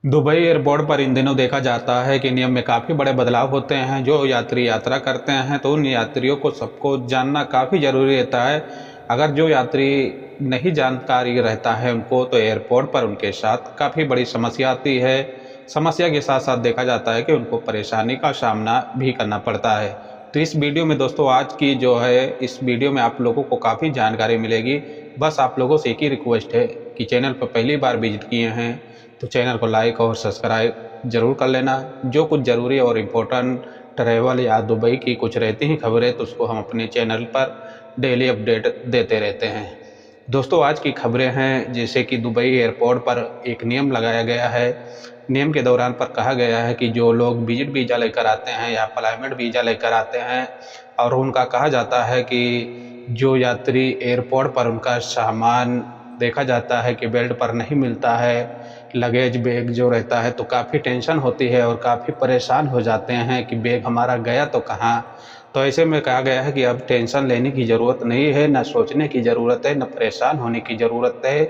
Dubai airport पर इन दिनों देखा जाता है कि नियम में काफ़ी बड़े बदलाव होते हैं। जो यात्री यात्रा करते हैं तो उन यात्रियों को सबको जानना काफ़ी ज़रूरी रहता है। अगर जो यात्री नहीं जानकारी रहता है उनको, तो एयरपोर्ट पर उनके साथ काफ़ी बड़ी समस्या आती है। समस्या के साथ साथ देखा जाता है कि उनको परेशानी का सामना भी करना पड़ता है। तो इस वीडियो में दोस्तों, आज की जो है इस वीडियो में आप लोगों को काफ़ी जानकारी मिलेगी। बस आप लोगों से एक ही रिक्वेस्ट है कि चैनल पर पहली बार विजिट किए हैं तो चैनल को लाइक और सब्सक्राइब जरूर कर लेना। जो कुछ ज़रूरी और इम्पोर्टेंट ट्रैवल या दुबई की कुछ रहती हैं खबरें, तो उसको हम अपने चैनल पर डेली अपडेट देते रहते हैं। दोस्तों, आज की खबरें हैं जैसे कि दुबई एयरपोर्ट पर एक नियम लगाया गया है। नियम के दौरान पर कहा गया है कि जो लोग विजिट वीज़ा लेकर आते हैं या अप्लाइमेंट वीज़ा लेकर आते हैं, और उनका कहा जाता है कि जो यात्री एयरपोर्ट पर उनका सामान देखा जाता है कि बेल्ट पर नहीं मिलता है, लगेज बैग जो रहता है, तो काफ़ी टेंशन होती है और काफ़ी परेशान हो जाते हैं कि बैग हमारा गया तो कहाँ। तो ऐसे में कहा गया है कि अब टेंशन लेने की ज़रूरत नहीं है, ना सोचने की ज़रूरत है, ना परेशान होने की ज़रूरत है।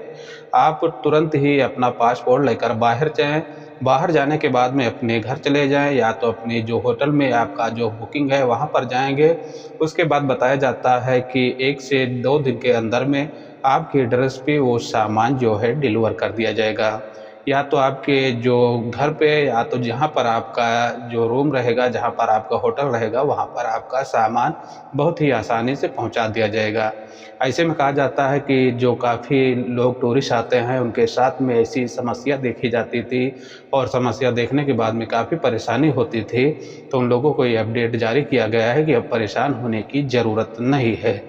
आप तुरंत ही अपना पासपोर्ट लेकर बाहर जाएं। बाहर जाने के बाद में अपने घर चले जाएं, या तो अपने जो होटल में आपका जो बुकिंग है वहाँ पर जाएंगे। उसके बाद बताया जाता है कि 1 से 2 दिन के अंदर में आपके एड्रेस पे वो सामान जो है डिलीवर कर दिया जाएगा। या तो आपके जो घर पे, या तो जहाँ पर आपका जो रूम रहेगा, जहाँ पर आपका होटल रहेगा, वहाँ पर आपका सामान बहुत ही आसानी से पहुँचा दिया जाएगा। ऐसे में कहा जाता है कि जो काफ़ी लोग टूरिस्ट आते हैं उनके साथ में ऐसी समस्या देखी जाती थी, और समस्या देखने के बाद में काफ़ी परेशानी होती थी। तो उन लोगों को ये अपडेट जारी किया गया है कि अब परेशान होने की ज़रूरत नहीं है।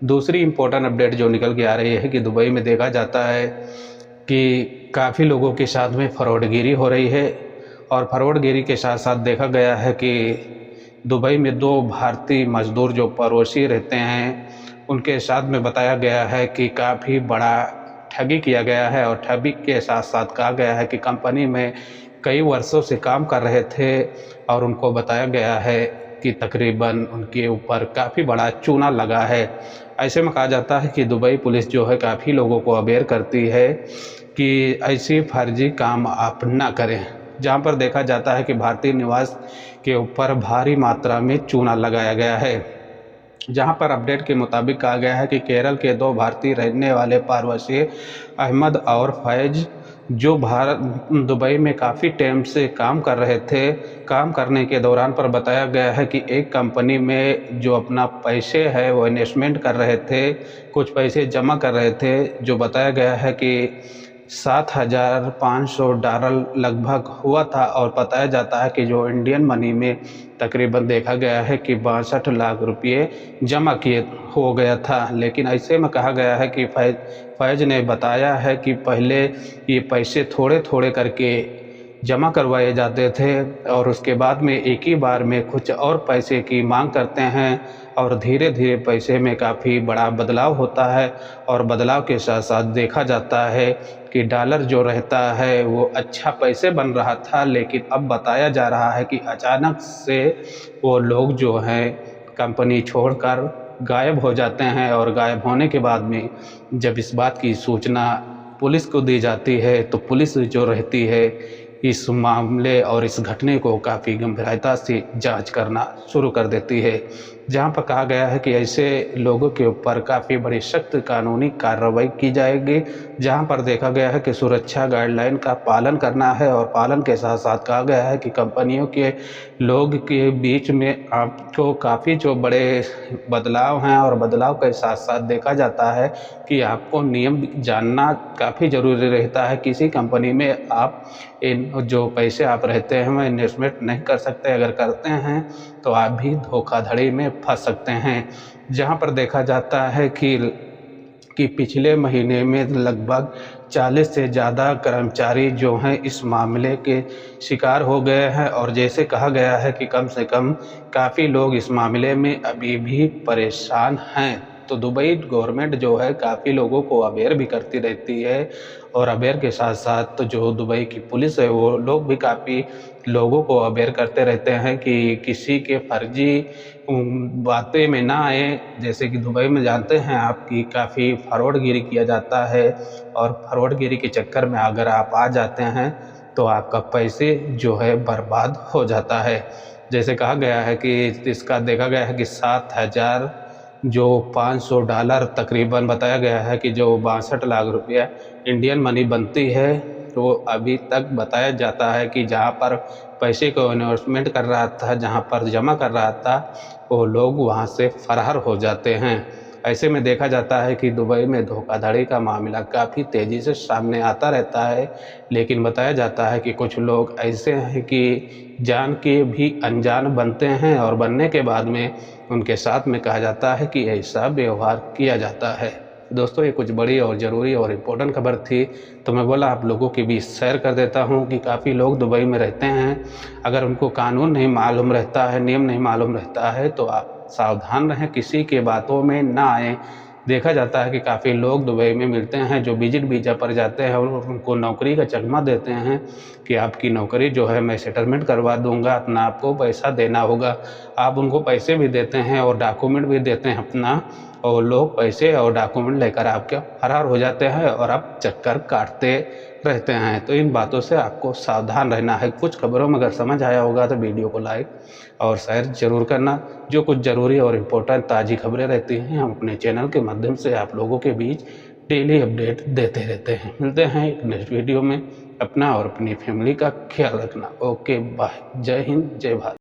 दूसरी इम्पोर्टेंट अपडेट जो निकल के आ रही है कि दुबई में देखा जाता है कि काफ़ी लोगों के साथ में फ्रॉडगिरी हो रही है। और फ्रॉडगिरी के साथ साथ देखा गया है कि दुबई में 2 भारतीय मजदूर जो पड़ोसी रहते हैं, उनके साथ में बताया गया है कि काफ़ी बड़ा ठगी किया गया है। और ठगी के साथ साथ कहा गया है कि कंपनी में कई वर्षों से काम कर रहे थे, और उनको बताया गया है कि तकरीबन उनके ऊपर काफ़ी बड़ा चूना लगा है। ऐसे में कहा जाता है कि दुबई पुलिस जो है काफ़ी लोगों को अवेयर करती है कि ऐसी फर्जी काम आप ना करें। जहां पर देखा जाता है कि भारतीय निवास के ऊपर भारी मात्रा में चूना लगाया गया है। जहां पर अपडेट के मुताबिक कहा गया है कि केरल के 2 भारतीय रहने वाले प्रवासी अहमद और फैज, जो भारत दुबई में काफ़ी टाइम से काम कर रहे थे, काम करने के दौरान पर बताया गया है कि एक कंपनी में जो अपना पैसे है वो इन्वेस्टमेंट कर रहे थे, कुछ पैसे जमा कर रहे थे। जो बताया गया है कि $7,500 लगभग हुआ था, और बताया जाता है कि जो इंडियन मनी में तकरीबन देखा गया है कि 62 लाख रुपये जमा किए हो गया था। लेकिन ऐसे में कहा गया है कि फैज ने बताया है कि पहले ये पैसे थोड़े थोड़े करके जमा करवाए जाते थे, और उसके बाद में एक ही बार में कुछ और पैसे की मांग करते हैं, और धीरे धीरे पैसे में काफ़ी बड़ा बदलाव होता है। और बदलाव के साथ साथ देखा जाता है कि डॉलर जो रहता है वो अच्छा पैसे बन रहा था, लेकिन अब बताया जा रहा है कि अचानक से वो लोग जो हैं कंपनी छोड़कर गायब हो जाते हैं। और गायब होने के बाद में जब इस बात की सूचना पुलिस को दी जाती है, तो पुलिस जो रहती है इस मामले और इस घटने को काफ़ी गंभीरता से जांच करना शुरू कर देती है। जहां पर कहा गया है कि ऐसे लोगों के ऊपर काफ़ी बड़ी सख्त कानूनी कार्रवाई की जाएगी। जहां पर देखा गया है कि सुरक्षा गाइडलाइन का पालन करना है, और पालन के साथ साथ कहा गया है कि कंपनियों के लोग के बीच में आपको काफ़ी जो बड़े बदलाव हैं, और बदलाव के साथ साथ देखा जाता है कि आपको नियम जानना काफ़ी ज़रूरी रहता है। किसी कंपनी में आप इन जो पैसे आप रहते हैं वह इन्वेस्टमेंट नहीं कर सकते। अगर करते हैं तो आप भी धोखाधड़ी में फंस सकते हैं। जहां पर देखा जाता है कि पिछले महीने में लगभग 40 से ज़्यादा कर्मचारी जो हैं इस मामले के शिकार हो गए हैं। और जैसे कहा गया है कि कम से कम काफ़ी लोग इस मामले में अभी भी परेशान हैं। तो दुबई गवर्नमेंट जो है काफ़ी लोगों को अवेयर भी करती रहती है, और अवेयर के साथ साथ तो जो दुबई की पुलिस है वो लोग भी काफ़ी लोगों को अवेयर करते रहते हैं कि किसी के फर्जी बातें में ना आए। जैसे कि दुबई में जानते हैं आप कि काफ़ी फ्रॉडगिरी किया जाता है, और फ्रॉडगिरी के चक्कर में अगर आप आ जाते हैं तो आपका पैसे जो है बर्बाद हो जाता है। जैसे कहा गया है कि इसका देखा गया है कि 7,000 जो $500 तकरीबन बताया गया है कि जो 62 लाख रुपया इंडियन मनी बनती है, तो अभी तक बताया जाता है कि जहाँ पर पैसे को इन्वेस्टमेंट कर रहा था, जहाँ पर जमा कर रहा था, वो लोग वहाँ से फरार हो जाते हैं। ऐसे में देखा जाता है कि दुबई में धोखाधड़ी का मामला काफ़ी तेज़ी से सामने आता रहता है, लेकिन बताया जाता है कि कुछ लोग ऐसे हैं कि जान के भी अनजान बनते हैं और बनने के बाद में उनके साथ में कहा जाता है कि ऐसा व्यवहार किया जाता है। दोस्तों, ये कुछ बड़ी और ज़रूरी और इम्पोर्टेंट खबर थी, तो मैं बोला आप लोगों के बीच शेयर कर देता हूँ कि काफ़ी लोग दुबई में रहते हैं। अगर उनको कानून नहीं मालूम रहता है, नियम नहीं मालूम रहता है, तो आप सावधान रहें, किसी के बातों में ना आएँ। देखा जाता है कि काफ़ी लोग दुबई में मिलते हैं जो विजिट वीज़ा पर जाते हैं और उनको नौकरी का चकमा देते हैं कि आपकी नौकरी जो है मैं सेटलमेंट करवा दूंगा, अपना आपको पैसा देना होगा। आप उनको पैसे भी देते हैं और डॉक्यूमेंट भी देते हैं अपना, और लोग पैसे और डॉक्यूमेंट लेकर आपके फरार हो जाते हैं और आप चक्कर काटते रहते हैं। तो इन बातों से आपको सावधान रहना है। कुछ खबरों में अगर समझ आया होगा तो वीडियो को लाइक और शेयर ज़रूर करना। जो कुछ ज़रूरी और इम्पोर्टेंट ताज़ी खबरें रहती हैं, हम अपने चैनल के माध्यम से आप लोगों के बीच डेली अपडेट देते रहते हैं। मिलते हैं एक नेक्स्ट वीडियो में। अपना और अपनी फैमिली का ख्याल रखना। Okay bye. जय हिंद, जय भारत।